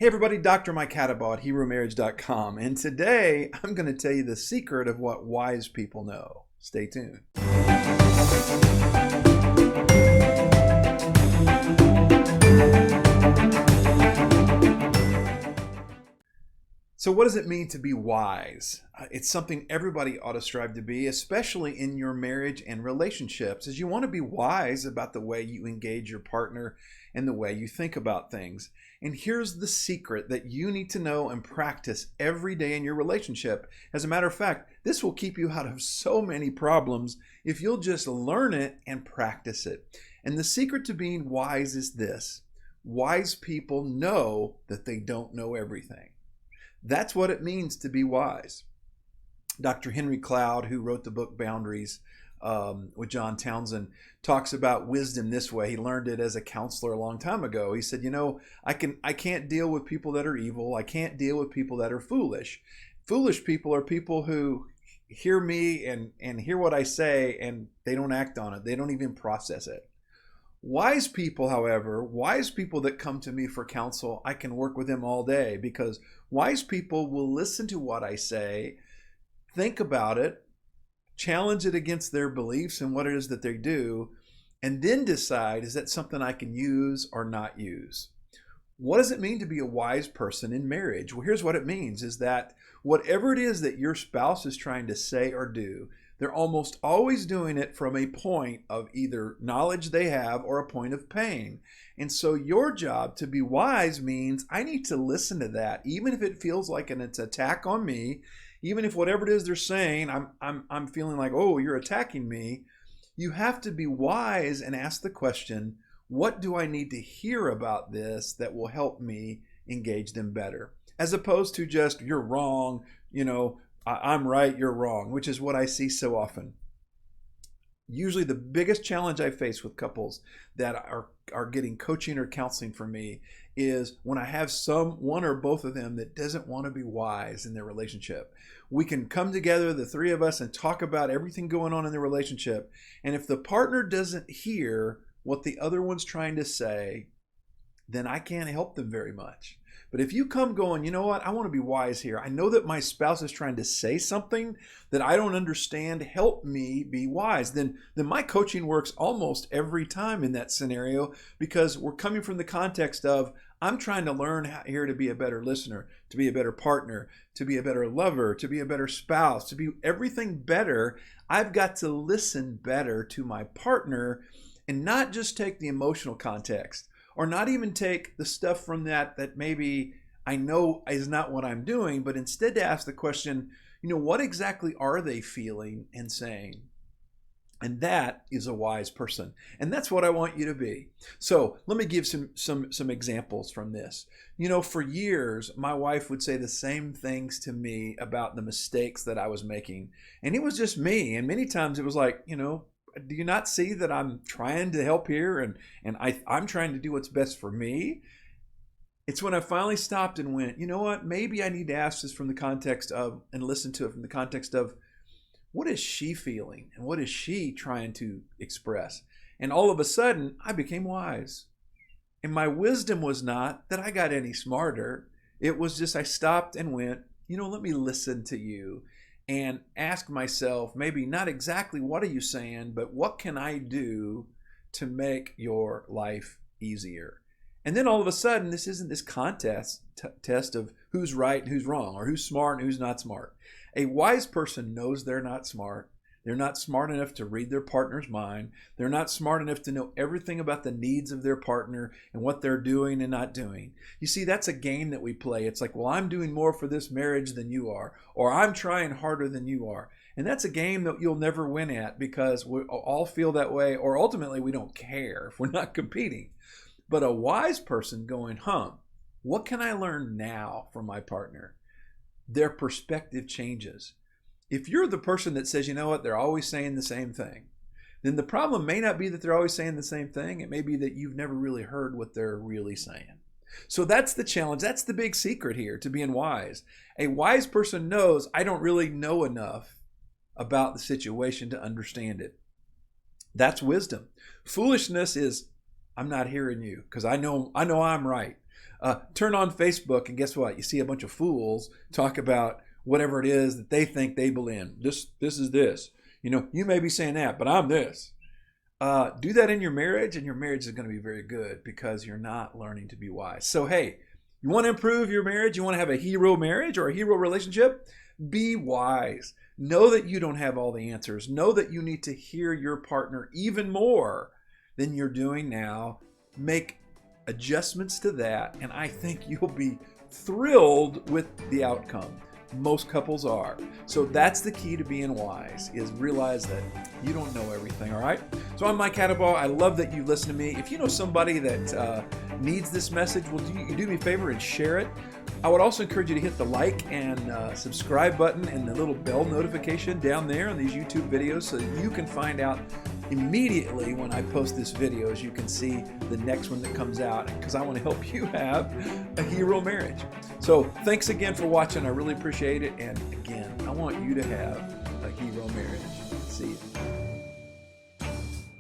Hey everybody, Dr. Mike Hattabaugh at HeroMarriage.com, and today I'm going to tell you the secret of what wise people know. Stay tuned. So what does it mean to be wise? It's something everybody ought to strive to be, especially in your marriage and relationships, as you want to be wise about the way you engage your partner and the way you think about things. And here's the secret that you need to know and practice every day in your relationship. As a matter of fact, this will keep you out of so many problems if you'll just learn it and practice it. And the secret to being wise is this: wise people know that they don't know everything. That's what it means to be wise. Dr. Henry Cloud, who wrote the book Boundaries with John Townsend, talks about wisdom this way. He learned it as a counselor a long time ago. He said, I can't deal with people that are evil. I can't deal with people that are foolish. Foolish people are people who hear me and hear what I say and they don't act on it. They don't even process it. Wise people, however, wise people that come to me for counsel, I can work with them all day because wise people will listen to what I say, think about it, challenge it against their beliefs and what it is that they do, and then decide, is that something I can use or not use? What does it mean to be a wise person in marriage? Well, here's what it means, is that whatever it is that your spouse is trying to say or do, they're almost always doing it from a point of either knowledge they have or a point of pain. And so your job to be wise means I need to listen to that, even if it feels like it's an attack on me, even if whatever it is they're saying, I'm feeling like, oh, you're attacking me. You have to be wise and ask the question, what do I need to hear about this that will help me engage them better? As opposed to just, you're wrong, I'm right, you're wrong, which is what I see so often. Usually the biggest challenge I face with couples that are getting coaching or counseling from me is when I have one or both of them that doesn't want to be wise in their relationship. We can come together, the three of us, and talk about everything going on in the relationship. And if the partner doesn't hear what the other one's trying to say, then I can't help them very much. But if you come going, you know what, I want to be wise here. I know that my spouse is trying to say something that I don't understand. Help me be wise. Then my coaching works almost every time in that scenario, because we're coming from the context of, I'm trying to learn here to be a better listener, to be a better partner, to be a better lover, to be a better spouse, to be everything better. I've got to listen better to my partner and not just take the emotional context, or not even take the stuff from that maybe I know is not what I'm doing, but instead to ask the question, what exactly are they feeling and saying? And that is a wise person. And that's what I want you to be. So let me give some examples from this. For years, my wife would say the same things to me about the mistakes that I was making. And it was just me. And many times it was like, do you not see that I'm trying to help here and I'm trying to do what's best for me? It's when I finally stopped and went, you know what, maybe I need to ask this from the context of, and listen to it from the context of, what is she feeling and what is she trying to express? And all of a sudden, I became wise. And my wisdom was not that I got any smarter. It was just I stopped and went, let me listen to you and ask myself, maybe not exactly what are you saying, but what can I do to make your life easier? And then all of a sudden, this isn't this test of who's right and who's wrong, or who's smart and who's not smart. A wise person knows they're not smart. They're not smart enough to read their partner's mind. They're not smart enough to know everything about the needs of their partner and what they're doing and not doing. You see, that's a game that we play. It's like, well, I'm doing more for this marriage than you are, or I'm trying harder than you are. And that's a game that you'll never win at, because we all feel that way, or ultimately we don't care if we're not competing. But a wise person going, what can I learn now from my partner? Their perspective changes. If you're the person that says, they're always saying the same thing, then the problem may not be that they're always saying the same thing. It may be that you've never really heard what they're really saying. So that's the challenge. That's the big secret here to being wise. A wise person knows I don't really know enough about the situation to understand it. That's wisdom. Foolishness is, I'm not hearing you because I know I'm right. Turn on Facebook, and guess what? You see a bunch of fools talk about whatever it is that they think they believe in. This is this. You may be saying that, but I'm this. Do that in your marriage, and your marriage is going to be very good because you're not learning to be wise. So, hey, you want to improve your marriage? You want to have a hero marriage or a hero relationship? Be wise. Know that you don't have all the answers. Know that you need to hear your partner even more than you're doing now. Make adjustments to that, and I think you'll be thrilled with the outcome. Most couples are. So that's the key to being wise, is realize that you don't know everything, all right? So I'm Mike Hattabaugh. I love that you listen to me. If you know somebody that needs this message, well, do me a favor and share it. I would also encourage you to hit the like and subscribe button and the little bell notification down there on these YouTube videos so that you can find out immediately when I post this video, as you can see the next one that comes out, because I want to help you have a hero marriage. So thanks again for watching. I really appreciate it. And again, I want you to have a hero marriage. See you.